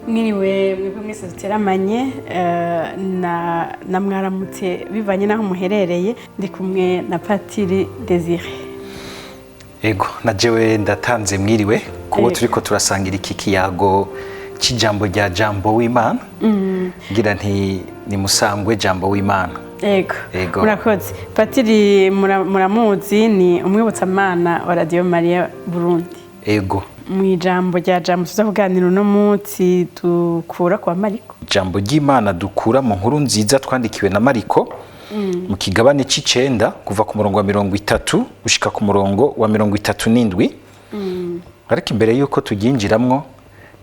Mwiriwe mwebwe mwese duteramanye na mwaramutse bivanye naho muherereye ndi kumwe na Patiri Desire. Ego na jewe ndatanze mwiriwe kubo turiko turasangira iki kiyago cy'ijambo rya jambo w'Imana. Ngira nti ni musangwe jambo w'Imana. Ego. Murakoze. Patiri muramuzi ni umwibutsamana wa Radio Maria Burundi. Ego. Mwijambo rya jambo tuza kuganira no munsi dukura kwa Mariko. Jambo ry'Imana dukura mu nkuru nziza twandikiwe na Mariko. Mu kigabane c'icenda kuva ku murongo wa 30 gushika ku murongo wa 37. Ariko imbere yuko tuginjiramwo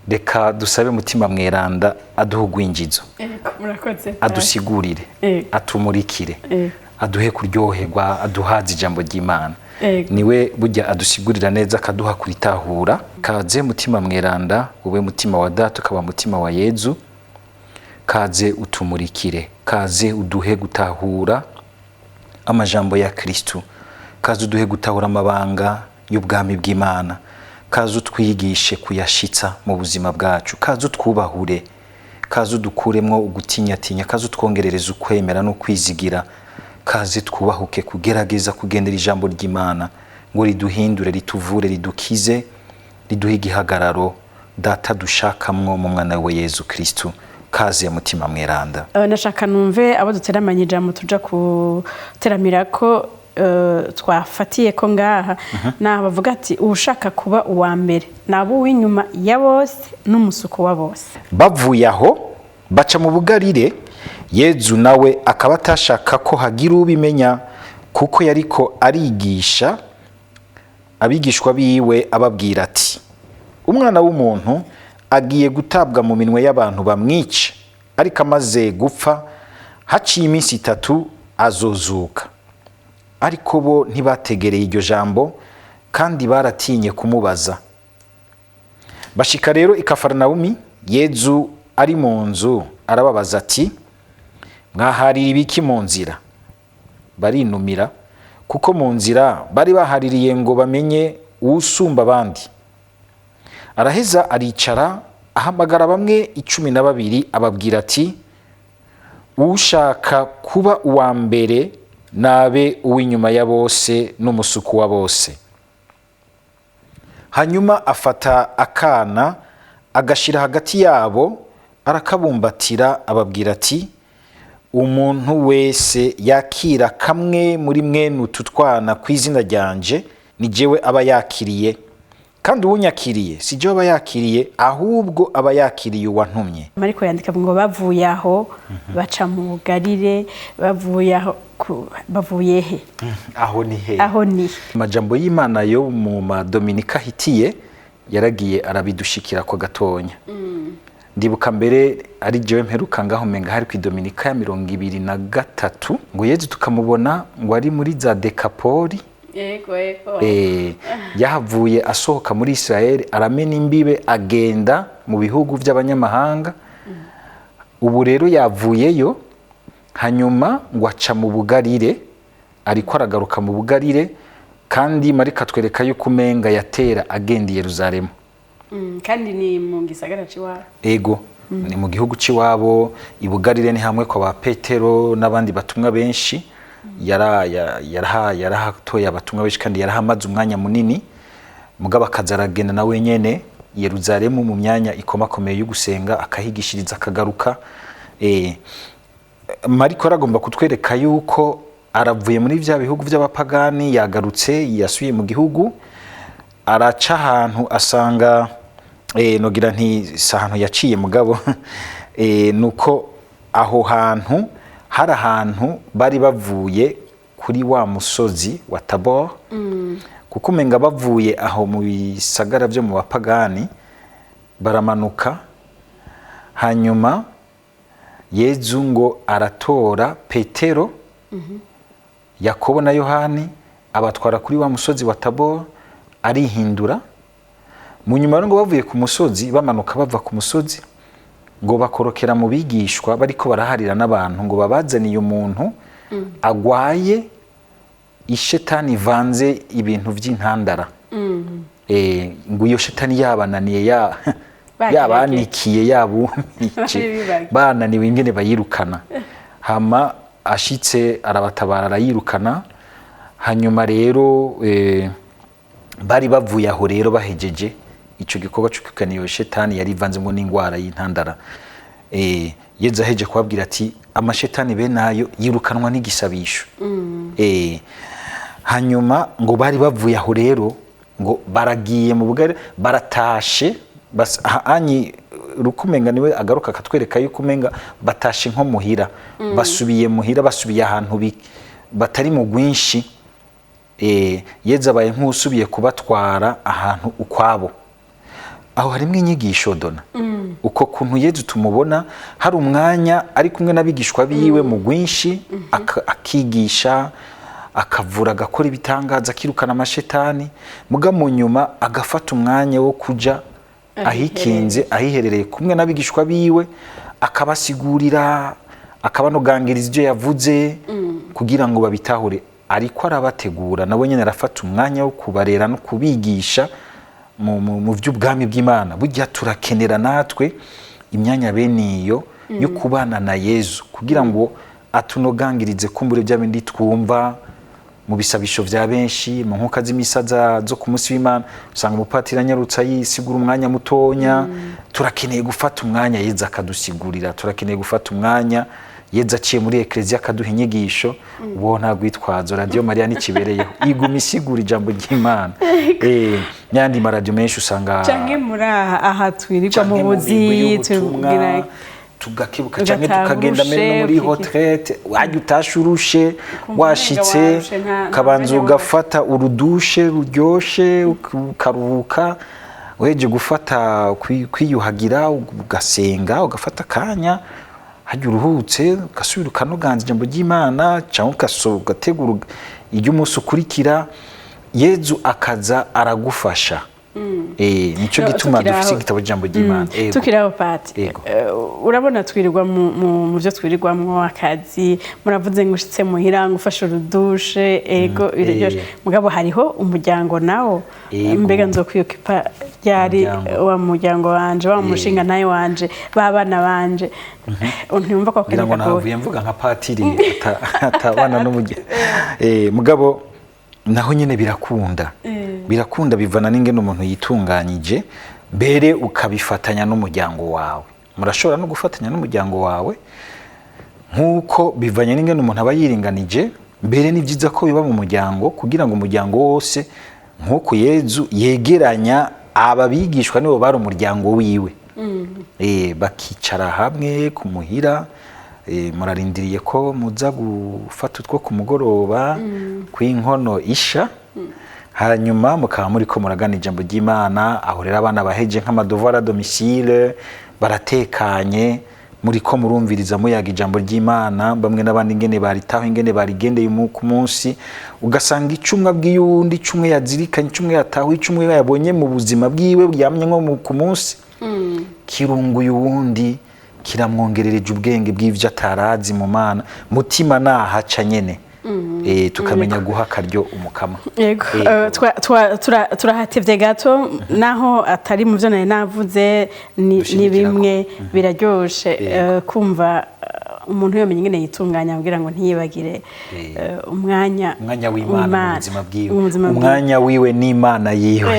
reka dusabe mutima mweranda aduhugwinjizo. Murakoze. Adusigurire. Atumurikire. Aduhe kuryoherwa, aduhaza ijambo ry'Imana. Niwe burya adusigurira neza akaduha kuritahura. Kaze mutima mweranda, ube mutima wa Data ukaba mutima wa Yezu. Kaze utumurikire, kaze uduhe gutahura amajambo ya Kristo, kaze uduhe gutahura amabanga y'ubwami bw'Imana, kaze utwigishe kuyashitsa mu buzima bwacu, kaze utwubahure, kaze udukuremwo ugutinyatinya, kaze utwongerereza ukwemera no kwizigira, kaze twubahuke kugerageza kugendera ijambo ry'Imana ngo riduhindure, rituvure, ridukize, riduhe igihagararo Data dushakamwo mu mwana we Yezu Kristo. Kaze mutima mweranda. Nashaka numve abo duteramanye ijambo tuja kuteramira ko twafatiye ko ngaha na bavuga ati ushaka kuba uwa mbere nabo w'inyuma ya bose n'umusuko wa bose. Bavuye aho baca mu bugarire, Yezu nawe akaba atashaka ko hagira ubimenya kuko yariko arigisha abigishwa biwe ababwira ati umwana w'umuntu agiye gutabwa mu minwe y'abantu bamwica, ariko amaze gupfa haciye iminsi 3 azozuka. Ariko bo ntibategereye iryo jambo kandi baratinye kumubaza. Bashika rero i Kafarnaumi, Yezu ari mu nzu arababaza ati mwaharira ibiki mu nzira? Barinumira kuko mu nzira bari bahaririye ngo bamenye usumba abandi. Araheza aricara ahamagara bamwe 12 ababwira ati ushaka kuba uwa mbere nabe uw'inyuma ya bose n'umusuku wa bose. Hanyuma afata akana agashira hagati yabo arakabumbatira ababwira ati umuntu wese yakira kamwe muri mwene utu twana kw'izina ryanje ni jewe aba yakiriye, kandi uwunyakiriye si jewe aba yakiriye ahubwo aba yakiriye uwantumye. Mariko yandika ngo bavuye aho baca mu bugarire, bavuye aho bavuye he? Aho ni he? Aho ni amajambo y'Imana yo mu Madominika hitiye yaragiye arabidushikira ko gatonya. Ndibuka mbere ari jewe mperuka ngaho menga hari ku Dominika ya 23 ngo Yezu tukamubona ngo ari muri za Dekapoli. Ego. Yahavuye asohoka muri Israel aramena imbibe agenda mu bihugu by'abanyamahanga. Ubu rero yavuyeyo hanyuma ngo aca mu bugarire, ariko aragaruka mu bugarire, kandi Marika twereka yuko umenga yatera agenda i Yerusalemu. Kandi ni mu gisagara ciwabo. Ego. Ni mu gihugu ciwabo. Ibugarire ni hamwe kwa ba Petero n'abandi batumwa benshi. Yarahatoye abatumwa benshi kandi yarahamaze umwanya munini. Mugabo akazaragenda na wenyene Yerusalemu mu myanya ikomakomeye yo gusenga, akahigishiriza akagaruka. Mariko aragomba kutwereka yuko aravuye muri vya bihugu by'abapagani, yagarutse yasuye mu gihugu, araca ahantu asanga nogira nti sahantu yaciye mugabo nuko aho hantu hari ahantu bari bavuye kuri wa musozi wa Tabor. Kuko umenga bavuye aho mu bisagara byo mu bapagani baramanuka, hanyuma Yezu ngo aratora Petero, Yakobo na Yohani abatwara kuri wa musozi wa Tabor, arihindura. Mu nyuma ngo bavuye ku musozi bamanuka bava ku musozi ngo bakorokera mu bigishwa bariko baraharira n'abantu ngo babazaniye umuntu agwaye ishetani vanze ibintu vy'intandara. Ngo iyo shetani yabananiye yabanikiye yabumice bananiwe ingene bayirukana hama ashitse arabatabara arayirukana hanyuma rero bari bavuye aho rero bahejeje ico gikorwa cyo kwirukana iyo shetani yari ivanzemo n'ingwara y'intandara Yezu aheje kubabwira ati amashetani benayo yirukanwa n'igisabisho hanyuma ngo bari bavuye aho rero ngo baragiye mu bugari baratashe anyi rukumenga niwe agaruka akatwereka yuko umenga batashe nko muhira basubiye muhira basubiye ahantu batari mu gwinshi Yezu abaye nk'usubiye kubatwara ahantu ukwabo aho harimo inyigisho dona uko kuntu Yezu tumubona hari umwanya ari kumwe n'abigishwa biwe mu gwinshi akigisha akavura agakora ibitangaza akirukana amashetani muga mu nyuma agafata umwanya wo kuja ahikinze ahiherereye kumwe n'abigishwa biwe akabasigurira akabanogangiriza ibyo yavuze kugira ngo babitahure ariko arabategura nabo nyene arafata umwanya wo kubarera no kubigisha mu by'ubwami bw'Imana burya turakenera natwe imyanya beniyo yo kubana na Yezu kugira ngo atunogangirize kumbure bya bindi twumva mu bisabisho vya benshi mu nkuka z'imisaza zo ku munsi w'Imana usanga umupatiri anyarutsa yisigura umwanya mutonya turakeneye gufata umwanya Yezu akadusigurira turakeneye gufata umwanya Yezu aciye muri eklezia akaduha inyigisho ubo nta gwitwazo Radio Maria nikibereyeho iguma isigura ijambo ry'Imana nyandi maradio menshi usanga canke muraha aha twirirwa mu buzi tubwira tugakebuka canke tukagenda mbere no muri retraite wajya utashurushe washitse kabanza ugafata urudushe ruryoshe ukaruhuka weje gufata kwiyuhagira ugasenga ugafata kanya hajya uruhutse ugasubira ukanoganza ijambo ry'Imana cyangwa ugategura iryo umunsi ukurikira Yezu akaza aragufasha nico gituma dufite igitabo cy'ijambo ry'Imana tukiraho pati urabona twirirwa mu byo twirirwamwo akazi muravuze ngo ushitse muhira ngo ufashe urudushe ego biryoshye mugabo hariho umuryango nawo mbega nzokwiyokipa ryari wa muryango wanje wa mushinga naye wanje babana banje ntumva ko kugira ngo navuye mvuga nka patiri atabana mugabo naho nyene birakunda bivana n'ingene umuntu yitunganyije mbere ukabifatanya n'umuryango wawe murashobora no gufatanya n'umuryango wawe nkuko bivanye n'ingene umuntu aba yiringanije mbere ni byiza ko biba mu muryango kugira ngo umuryango wose nkuko Yezu yegeranya ababigishwa nibo bari umuryango wiwe bakicara hamwe kumuhira murarindiriye ko muza gufata utwo ku mugoroba kw'inkono isha hanyuma mukaba muri ko muragana ijambo ry'Imana aho rero abana baheje nk'amadovara domicile baratekanye muri ko murumviriza muyaga ijambo ry'Imana bamwe n'abandi ingene baritaho ingene barigendeye ku munsi ugasanga icumwa bw'iyundi icumwe yazirikanye icumwe yataho icumwe yabonye mu buzima bwiwe bwamye nko ku munsi kirunguye uwundi kiramwongerereje ubwenge bw'ivyo atarazi mu Mana mutima nahaca nyene tukamenya guha karyo umukama yego turahatevye gato naho atari mu byo nari navuze ni bimwe biraryoshe kumva umuntu yomenya ingene yitunganya kugira ngo ntiyibagire umwanya w'Imana mu buzima bwiwe umwanya wiwe n'Imana yiwe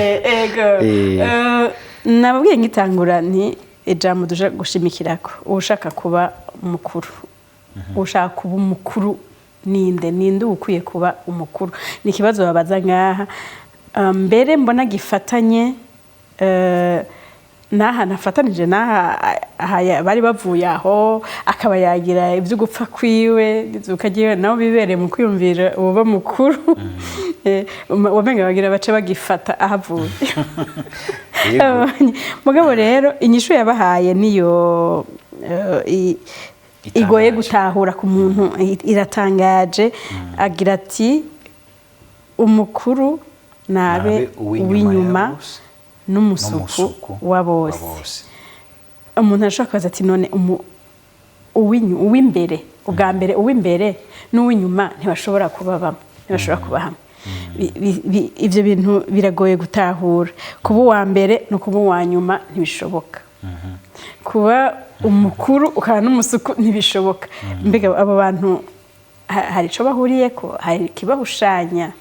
nababwiye ngitangura nti ijambo duje gushimikirako ushaka kuba umukuru ushaka kuba umukuru ninde ukwiye kuba umukuru ni kibazo babaza ngaha mbere mbona gifatanye naha nafatanije naha bari bavuye aho akaba yagira ibyo gupfa kwiwe ukagiye naho bibereye mu kwiyumvira uba mukuru wamenga bagira bace bagifata ahavuye mugabo rero inyishu yabahaye niyo igoye gutahura ku muntu iratangaje agira ati umukuru nabe uw'inyuma n'umusuku wa bose umuntu ashobora kubaza ati none uw'imbere ubwa mbere uw'imbere n'uw'inyuma ntibashobora kuba hamwe ivyo bintu biragoye gutahura kuba uwa mbere no kuba uwa nyuma ntibishoboka kuba umukuru ukaba n'umusuku ntibishoboka. Mbega abo bantu hari ico bahuriyeko, hari ikibahushanya?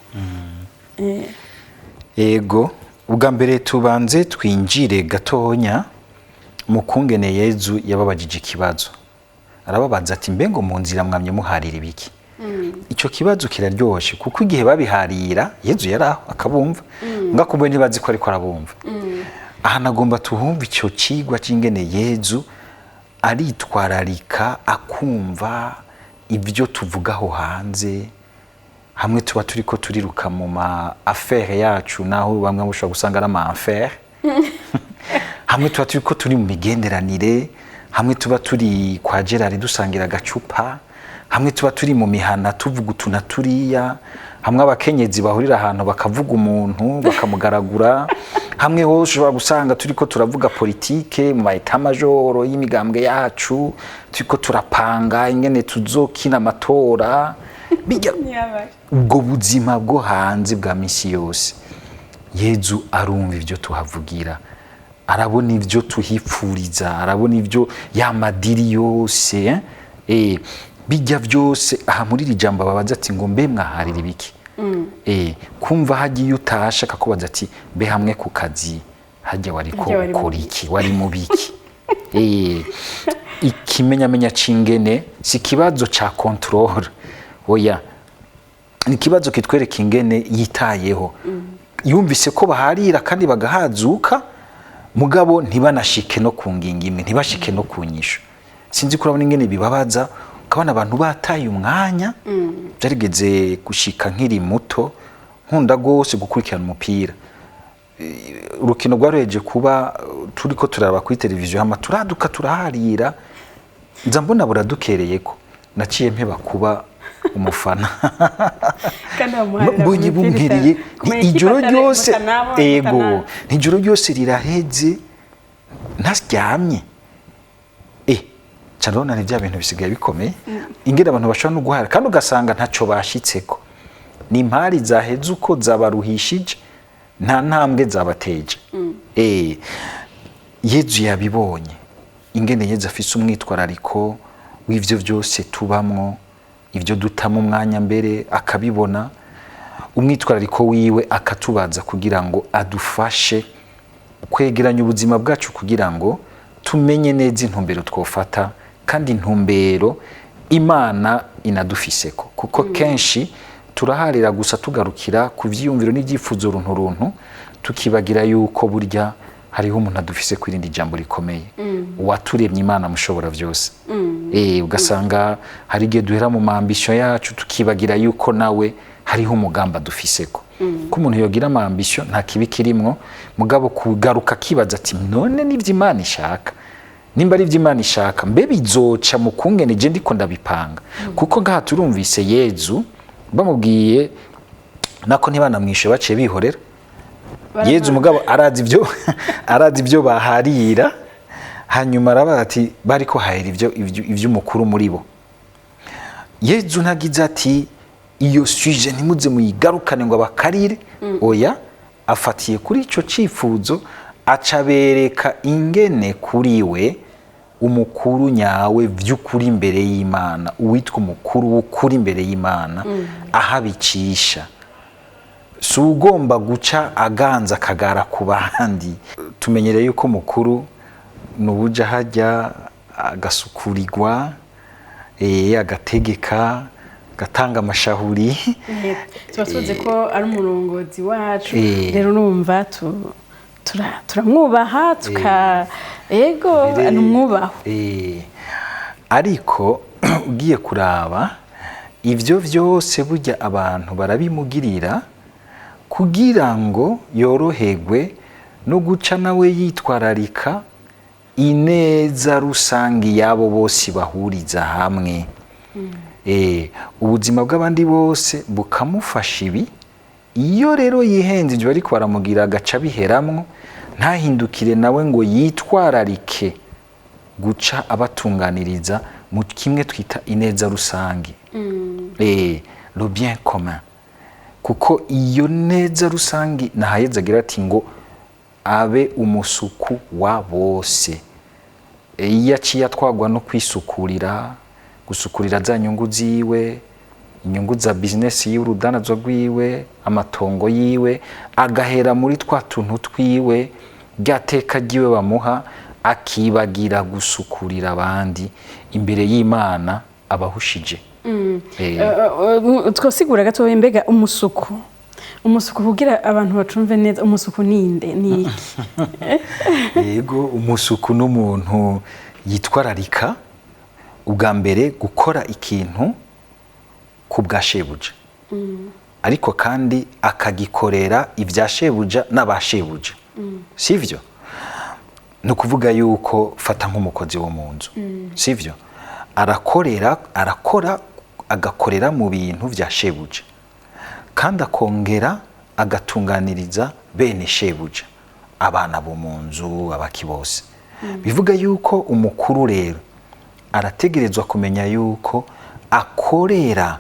Ego, ubwa mbere tubanze twinjire gatonya mu kungene Yezu yababajije ikibazo. Arababaza ati mbengo mu nzira mwamye muharira ibiki? Ico kibazo kiraryoshe kuko igihe babiharira Yezu yaraho akabumva, ngakubwe ntibazi ko ariko arabumva. Aha nagomba tuhumva ico cigwa c'ingene Yezu aritwararika akumva ibyo tuvugaho hanze, hamwe tuba turiko turiruka mu ma affaire yacu, naho bamwe mushobora gusanga ari ama affaire hamwe tuba turiko turi mu migenderanire, hamwe tuba turi kwa Gerard dusangira agacupa, hamwe tuba turi mu mihana tuvuga utuna turiya, hamwe abakenyezi bahurira ahantu bakavuga umuntu bakamugaragura, hamwe ho ushobora gusanga turiko turavuga politike mu maeta majoro y'imigambwe yacu, turiko turapanga ingene tuzokina amatora. Bijya ubwo buzima bwo hanze bwa misi yose Yezu arumva ivyo tuhavugira, arabona ivyo tuhipfuriza, arabona ivyo yamadiri yose bijya vyose. Aha muri iri jambo babaza ati ngo mbe mwaharira ibiki? Kumva hagiye utasha akakubaza ati mbe hamwe ku kazi hajya wariko ukora iki, wari mu biki? Ikimenyamenya cingene si kibazo ca control, oya ni kibazo kitwereka ingene yitayeho. Yumvise ko baharira kandi bagahazuka, mugabo ntibanashike no kunginga imwe, ntibashike no kunyisha. Sinzi kurabona ingene bibabaza ukabona abantu bataye umwanya. Byarigeze gushika nkiri muto, nkunda gose gukurikirana umupira. Urukino rwareje kuba turiko turaraba kuri televiziyo, hama turaduka turaharira, nza mbona buradukereyeko, naciye mpeba kuba umufana. Mbonye bumpiriye ijoro ryose, ego ijoro ryose riraheze ntaryamye. Carona ni bya bintu bisigaye bikomeye, ingene abantu bashobora no guhara kandi ugasanga ntaco bashitseko. Ni impari zaheze uko zabaruhishije, nta ntambwe zabateje. Yezu yabibonye ingene Yezu afise umwitwarariko w'ivyo vyose tubamwo, ivyo dutamo umwanya mbere akabibona, umwitwarariko wiwe akatubaza kugira ngo adufashe kwegeranya ubuzima bwacu kugira ngo tumenye neza intumbero twofata, kandi intumbero Imana inadufiseko. Kuko kenshi turaharira gusa tugarukira ku vyiyumviro n'ivyifuzo runtu, tukibagira yuko burya hariho umuntu adufise kwirindi jambo rikomeye, uwaturemye Imana mushobora vyose. Ugasanga hari igihe duhera mu maambisyo yacu tukibagira yuko nawe hariho umugamba dufiseko. Ko umuntu yogira amaambisyo nta kibi kirimwo, mugabo kugaruka kibaza ati none nivyo Imana ishaka, nimba ari vyo Imana ishaka mbe bizoca mu kungene je ndiko ndabipanga. Kuko ngaha turumvise Yezu bamubwiye nako ntibanamwishe baciye bihorera. Yezu mugabo arazi ivyo baharira, hanyuma arabaza ati bariko hahera ivyo umukuru muri bo. Yezu ntagize ati iyo sujet ntimuze muyigarukane ngo abakarire, oya afatiye kuri ico cifuzo acabereka ingene kuri we umukuru nyawe vy'ukuri imbere y'Imana, uwitwa umukuru w'ukuri imbere y'Imana ahabicisha. Si ugomba guca aganza akagara ku bandi. Tumenyereye yuko mukuru nubuja hajya agasukurirwa, agategeka, gatanga amashahuri. Tuba tuzi ko ari umurongozi wacu, rero numva turamwubaha ego numwubaho. Ariko ugiye kuraba ivyo vyose burya abantu barabimugirira kugira ngo yoroherwe no guca nawe yitwararika ineza rusangi yabo bose bahuriza hamwe. Ubuzima bw'abandi bose bukamufasha ibi. Iyo rero yihenze ibyo bariko baramugira agaca biheramwo, ntahindukire nawe ngo yitwararike guca abatunganiriza mu kimwe twita ineza rusangi, le bien commun. Kuko iyo neza rusangi nahayeze agira ati ngo abe umusuku wa bose. iyo aciye atwagwa no kwisukurira gusukurira za nyungu ziwe, inyungu za bizinesi yiwe, urudandazo rwiwe, amatongo yiwe, agahera muri twa tuntu twiwe ryateka ryiwe bamuha, akibagira gusukurira abandi imbere y'Imana abahushije. Twosigura gato mbega umusuku kugira abantu bacumve neza, umusuku ninde ni iki? Yego, umusuku n'umuntu yitwararika ubwa mbere gukora ikintu ku bwa shebuja, ariko kandi akagikorera ibya shebuja n'abashebuja, sivyo? Ni ukuvuga yuko fata nk'umukozi wo mu nzu, sivyo? arakora agakorera mu bintu bya shebuja kandi akongera agatunganiriza bene shebuja, abana bo mu nzu, abaki bose. Bivuga yuko umukuru rero arategerezwa kumenya yuko akorera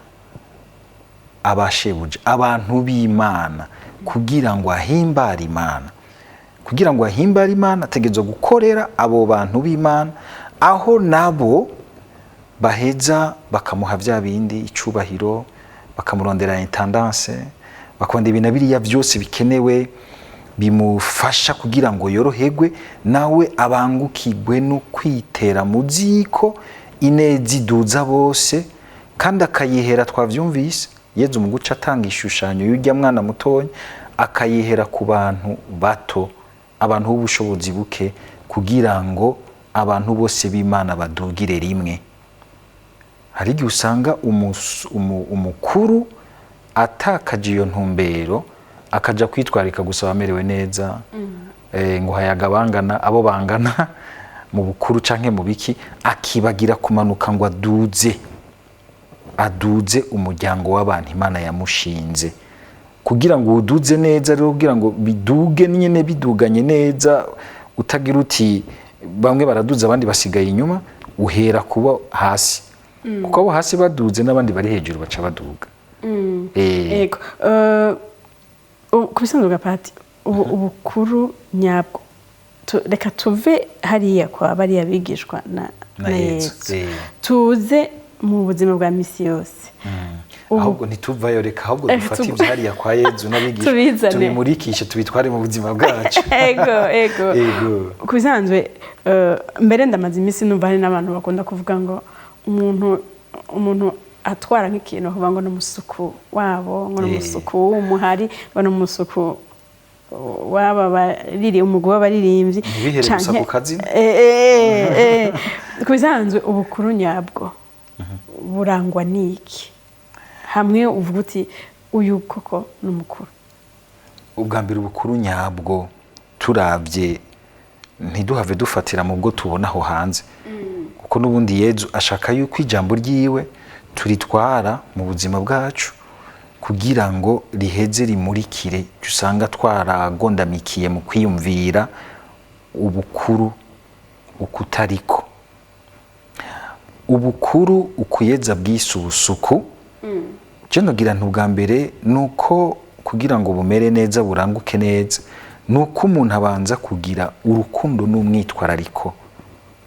abashebuja, abantu b'Imana, kugira ngo ahimbare Imana. Kugira ngo ahimbare Imana ategerezwa gukorera abo bantu b'Imana, aho nabo baheza bakamuha bya bindi, icubahiro, bakamurondera intendance, bakabona ibintu biriya byose bikenewe bimufasha kugira ngo yoroherwe, nawe abangukirwe no kwitera mu ziko ineza iduza bose, kandi akayihera, twavyumvise Yezu mu guca atanga ishushanyo y'urya mwana mutonya, akayihera ku bantu bato, abantu b'ubushobozi buke, kugira ngo abantu bose b'Imana badugire rimwe. Hari igihe usanga umukuru atakaje iyo ntumbero, akaja kwitwarika gusa amerewe neza, ngo hayaga bangana abo bangana mu bukuru canke mu biki, akibagira kumanuka ngo aduze umuryango w'abantu Imana yamushinze, kugira ngo uduze neza rero, kugira ngo biduge nyene biduganye neza, utagira uti bamwe baraduza abandi basigaye inyuma, uhera kuba hasi, kuko abo hasi baduze n'abandi bari hejuru baca baduga. Ego, kubisanzwe Pati, ubukuru nyabwo, reka tuve hariya kwa bariya bigishwa na Yesu, tuze mu buzima bwa misi yose. Ahubwo ntituvayo, reka ahubwo dufate ivyariya kwa Yesu n'abigisha, tubimurikishe, tubitware mu buzima bwacu. Ego. Kubisanzwe mbere ndamaze imisi numva hari n'abantu bakunda kuvuga ngo umuntu atwara nk'ikintu kuvuga ngo n'umusuku wabo, ngo n'umusuku w'umuhari, ngo n'umusuku waba bariri umugwi w'abaririmbyi, ntibihere gusa ku kazi. Kubisanzwe ubukuru nyabwo burangwa niki? Hamwe uvuga uti uyu koko n'umukuru. Ubwa mbere ubukuru nyabwo turavye ntiduhave dufatira mu bwo tubona aho hanze, kuko n'ubundi Yezu ashaka yuko ijambo ryiwe turitwara mu buzima bwacu, kugira ngo riheze rimurikire, usanga twaragondamikiye mu kwiyumvira ubukuru ukutariko. Ubukuru ukuyeza bwise ubusuku, je nogira ntubwa mbere nuko kugira ngo bumere neza, buranguke neza, nuko umuntu abanza kugira urukundo n'umwitwarariko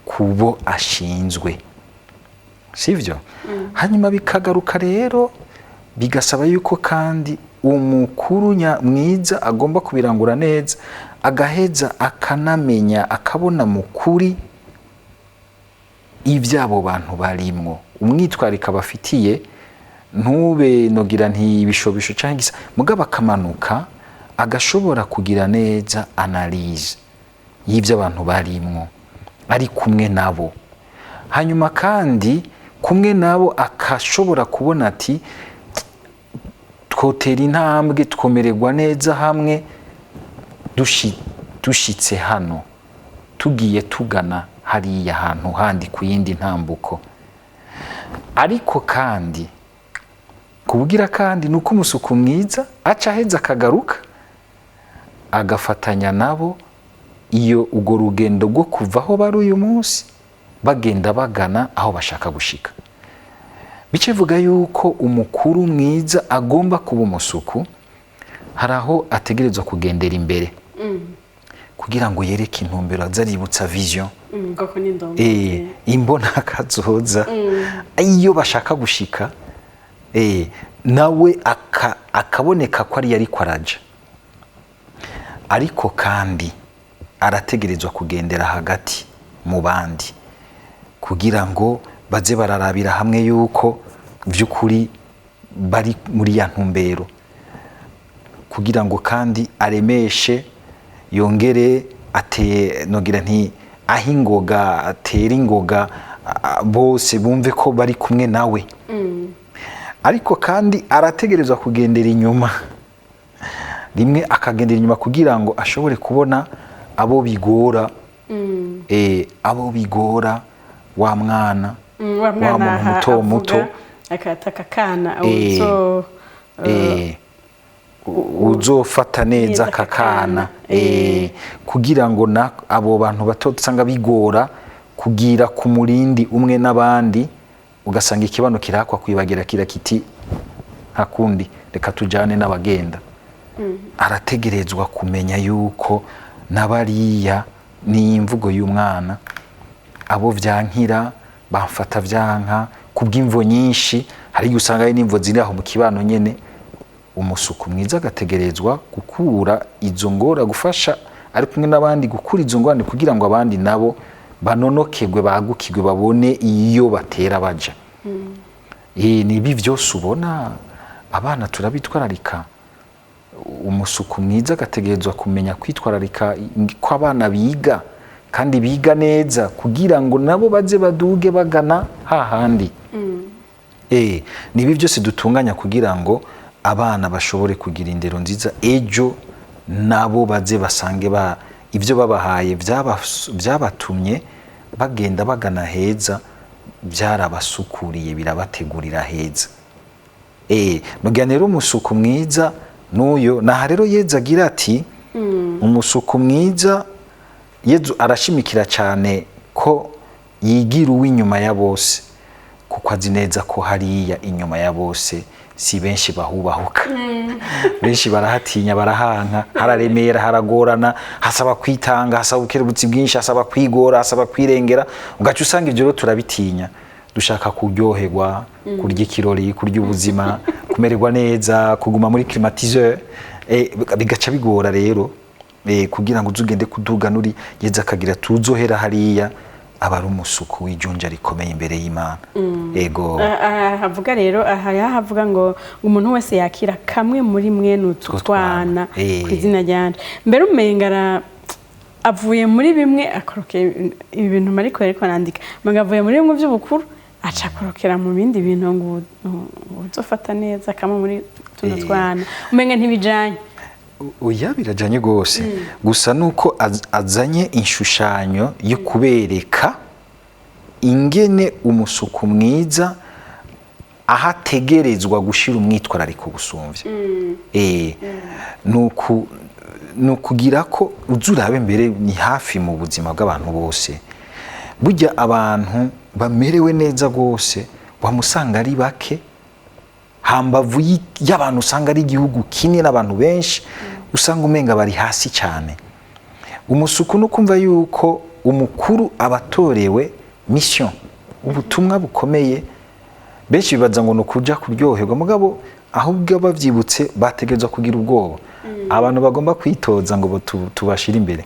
kubo ashinzwe, sivyo? Hanyuma bikagaruka rero bigasaba yuko kandi umukuru mwiza agomba kubirangura neza, agaheza akanamenya, akabona mukuri ivyabo bantu barimwo, umwitwarika bafitiye, ntube nogira ntibishobisho canke gisa, mugabo akamanuka agashobora kugira neza analyse y'ivyo abantu barimwo, ari kumwe nabo. Hanyuma kandi kumwe nabo akashobora kubona ati twotera intambwe, twomererwa neza hamwe, dushitse hano, tugiye tugana hariya hantu handi ku yindi ntambuko. Ariko kandi kubugira kandi nuko umusuku mwiza aca aheza akagaruka agafatanya nabo iyo ugo rugendo rwo kuva aho bari uyu munsi bagenda bagana aho bashaka gushika. Bikivuga yuko umukuru mwiza agomba kuba umusuku, hari aho ategerezwa kugendera imbere, kugira ngo yereke intumbero azaributsa vision ngoko n'indombe imbona kazoza iyo bashaka gushika nawe akaboneka ko ari ariko araja ariko kandi arategerezwa kugendera hagati mu bandi kugira ngo baze bararabira hamwe yuko by'ukuri bari muri ya ntumbero kugira ngo kandi aremeshe yongere nogira nti ahingoga atera ingoga bose bumve ko bari kumwe nawe ariko kandi arategerezwa kugendera inyuma rimwe akagendera inyuma kugira ngo ashobore kubona abo bigora abo bigora wa mwana wa muntu muto akataka kana uzofata neza kakana kugira ngo abo bantu bato usanga bigora kugira ku murindi umwe n'abandi ugasanga ikibano kirakwa kwibagira kira kiti hakundi reka tujane n'abagenda arategerezwa kumenya yuko nabariya ni imvugo y'umwana abo vyankira bamfata vyanka kubw'imvo nyinshi hari usanga ari n'imvo ziri aho mu kibano nyene umusuku mwiza agategerezwa gukura izo ngora gufasha ari kumwe n'abandi gukura izo ngorane kugira ngo abandi nabo banonokegwe bagukigwe babone iyo batera baja nibi vyose ubona abana turabitwararika umusuku mwiza agategerezwa kumenya kwitwararika ko abana biga kandi biga neza kugira ngo nabo baze baduge bagana hahandi nibi byose dutunganya kugira ngo abana bashobore kugira indero nziza ejo nabo baze basange ivyo babahaye byabatumye bagenda bagana heza byarabasukuriye birabategurira heza mugihe rero umusuku mwiza n'uyo naha rero Yezu agira ati umusuku mwiza Yezu arashimikira cyane ko yigira uw'inyuma ya bose kuko azi neza ko hariya inyuma ya bose si benshi bahubahuka benshi barahatinya barahanka hararemera haragorana hasaba kwitanga hasaba ubukerebutsi bwinshi hasaba kwigora hasaba kwirengera ugaca usanga ivyo rero turabitinya dushaka kuryoherwa kurya ikirori kurya ubuzima kumererwa neza kuguma muri climatiseur bigaca bigora rero kugira ngo uzugende kuduga nuri Yezu akagira tuzohera hariya aba ari umusuku w'ijunja rikomeye imbere y'Imana ego havuga rero havuga ngo umuntu wese yakira kamwe muri mwene utwana kw'izina ryanje mbere umengara avuye muri bimwe akoroke ibintu mariko ariko nandika magavuye muri bimwe by'ubukuru aca korokera mu bindi bintu ngo uzofata neza kamwe muri tuno twana umenga ntibijanye oya birajanye gose gusa nuko azanye inshushanyo yo kubereka ingene umusuku mwiza ahategerezwa gushira umwitwarariko gusumvya nukugira ko uzurabe mbere ni hafi mu buzima bw'abantu bose burya abantu bamerewe neza gose wamusanga ari bake hambavu y'abantu usanga ari igihugu kinini n'abantu benshi usanga umenga bari hasi cyane umusuku no kumva yuko umukuru abatorewe mission ubutumwa bukomeye benshi bibaza ngo nukuja kuryoherwa mugabo ahubwo bavyibutse bategezwa kugira ubwoba abantu bagomba kwitoza ngo tubashira imbere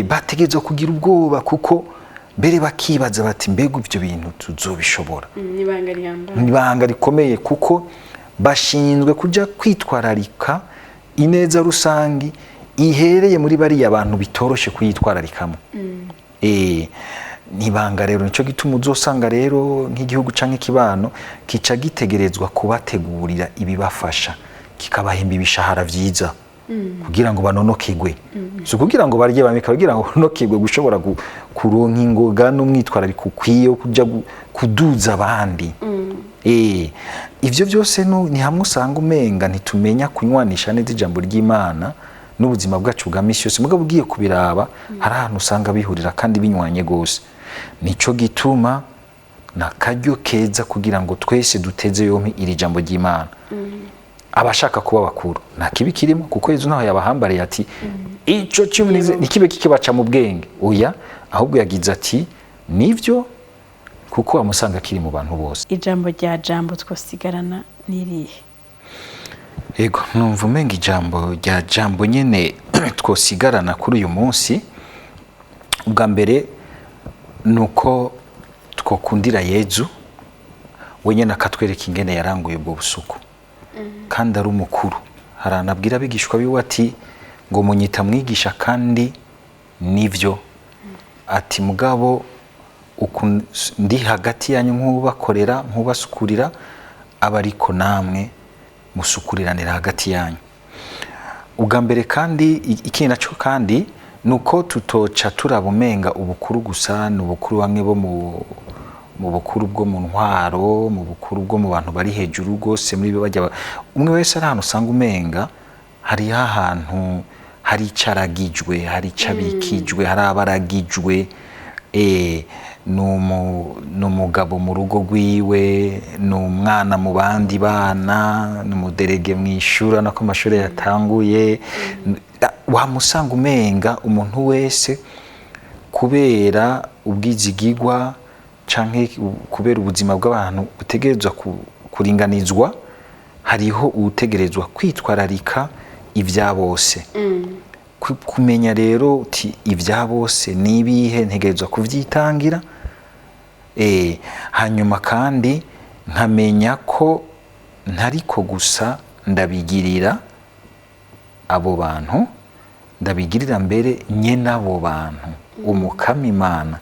bategezwa kugira ubwoba kuko mbere bakibaza bati mbega ivyo bintu tuzobishobora nibanga rikomeye kuko bashinzwe kuja kwitwararika ineza rusangi ihereye muri bariya abantu bitoroshe kuyitwararikamo nibanga rero nico gituma uzosanga rero nk'igihugu canke ikibano kica gitegerezwa kubategurira ibibafasha kikabahemba ibishahara vyiza kugira ngo banonokegwe so kugira ngo barye bamika kugira ngo banonokegwe gushobora kuronka ingoga n'umwitwarariko ukwiye kuja kuduza abandi ivyo byose ni hamwe usanga umenga ntitumenya kunywanisha neza ijambo ry'Imana n'ubuzima bwacu bwa misi yose mugabo ugiye kubiraba hari ahantu usanga bihurira kandi binywanye gose nico gituma na karyo keza kugira ngo twese duteze yompi iri jambo ry'Imana abashaka kuba bakuru nta kibi kirimo, kuko Yezu naho yabahambariye ati ico cumi nikibe kikibaca mu bwenge, oya, ahubwo yagize ati nivyo, kuko amusanga kiri mu bantu bose. Ijambo rya jambo twosigarana nirihe? Ego, numva umenga ijambo rya jambo nyene twosigarana kuri uyu munsi, ubwa mbere nuko twokundira Yezu wenyene akatwereka ingene yaranguye ubwo busuku, kandi ari umukuru. Haranabwira abigishwa biwe ati ngo munyita mwigisha, kandi nivyo, ati mugabo ndi hagati yanyu nk'ubakorera nk'ubasukurira, aba ariko namwe musukuriranira hagati yanyu. Ubwa mbere kandi ikindi naco kandi nuko tutoca turabumenga ubukuru gusa, n'ubukuru bamwe bo mu bukuru bwo mu ntwaro, mu bukuru bwo mu bantu bari hejuru gose, muri bajya umwe wese ari ahantu usanga umenga hari ahantu hari icaragijwe, hari icabikijwe, hari abaragijwe, n'umugabo mu rugo rwiwe, n'umwana mu bandi bana, n'umuderege mw'ishuri nako amashuri yatanguye, wamusanga umenga umuntu wese kubera ubwizigirwa canke kubera ubuzima bw'abantu butegerezwa kuringanizwa, hariho utegerezwa kwitwararika ivya bose. Kumenya rero uti ivya bose nibihe ntegerezwa kuvyitangira, hanyuma kandi nkamenya ko ntariko gusa ndabigirira abo bantu, ndabigirira mbere nyene abo bantu, umukama Imana.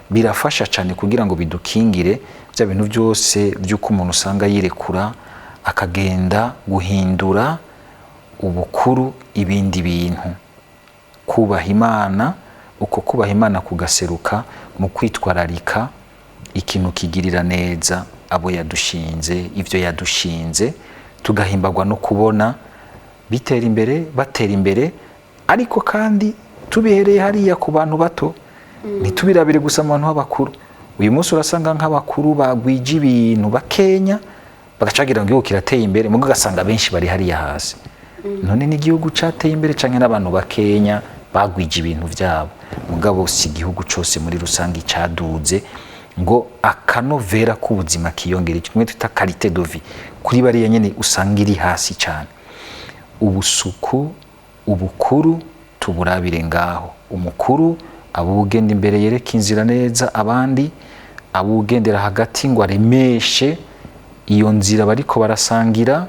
Birafasha cyane kugira ngo bidukingire bya bintu byose by'uko umuntu usanga yirekura akagenda guhindura ubukuru ibindi bintu. Kubaha Imana, uko kubaha Imana kugaseruka mu kwitwararika ikintu kigirira neza abo yadushinze, ivyo yadushinze, tugahimbagwa no kubona bitera imbere, batera imbere, ariko kandi tubihereye hariya ku bantu bato, ntitubirabire gusa mu bantu b'abakuru. Uyu munsi urasanga nk'abakuru bagwije ibintu bakenya bagacagira ngo igihugu kirateye imbere, mugo gasanga benshi bari hariya hasi. None n'igihugu cateye imbere canke n'abantu bakenya bagwije ibintu vyabo, mugabo si igihugu cose muri rusange caduze ngo akanovera k'ubuzima kiyongera, kimwe twita qualité de vie kuri bariya nyene usanga iri hasi cyane. Ubusuku, ubukuru tuburabire ngaho. Umukuru abugenda imbere yereka inzira neza abandi, abugendera hagati ngo aremeshe iyo nzira bariko barasangira,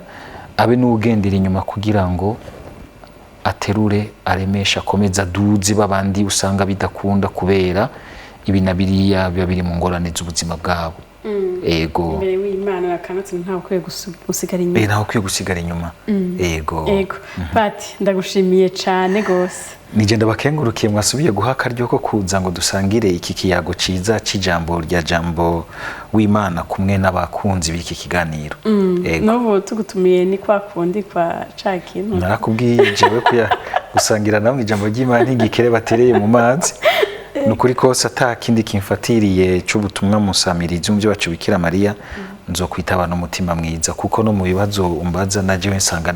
abe n'ugendera inyuma kugira ngo aterure, aremesha, akomeza aduze babandi usanga bidakunda kubera ibi na biriya biba biri mu ngorane z'ubuzima bwabo. Ego, imbere w'Imana akanatse ntawe ukwiye gusigara inyuma. Ntawe ukwiye gusigara inyuma. Ego. Pati, ndagushimiye cyane gose. Nije ndabakengurukiye mwasubiye guha akaryo ko kuza ngo dusangire iki kiyago ciza c'ijambo rya jambo w'Imana kumwe n'abakunzi b'iki kiganiro. Ego. N'ubu tugutumiye ni kwa kundi kwa cakintu. Narakubwiye jewe kuya gusangira namwe ijambo ry'Imana nk'igikere batereye mu mazi. Nukuri kose atakindi kimfatiriye c'ubutumwa musamirizi umuvyo wacu Bikira Mariya, nzokwitaba n'umutima mwiza, kuko no mu bibazo umbaza najewe nsanga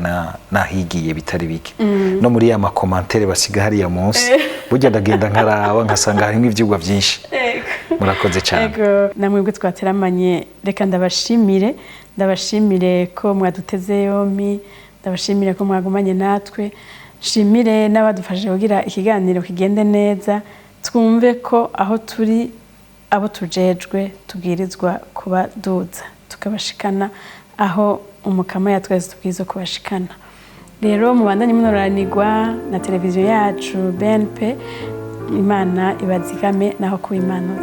nahigiye bitari bike. No muri ya makomantere basiga hariya munsi burya ndagenda nkaraba nkasanga harimo ivyigwa byinshi. Murakoze cyane. Ego, namwebwe twateramanye, reka ndabashimire ko mwaduteze yombi, ndabashimire ko mwagumanye natwe, shimire n'abadufashije kugira ikiganiro kigende neza. Twumve ko aho turi abo tujejwe tubwirizwa kubaduza tukabashikana aho umukama yatwese tubwirizwa kubashikana. Rero mubandanye munoranirwa na televiziyo yacu BNP. Imana ibazigame naho kuba Imana.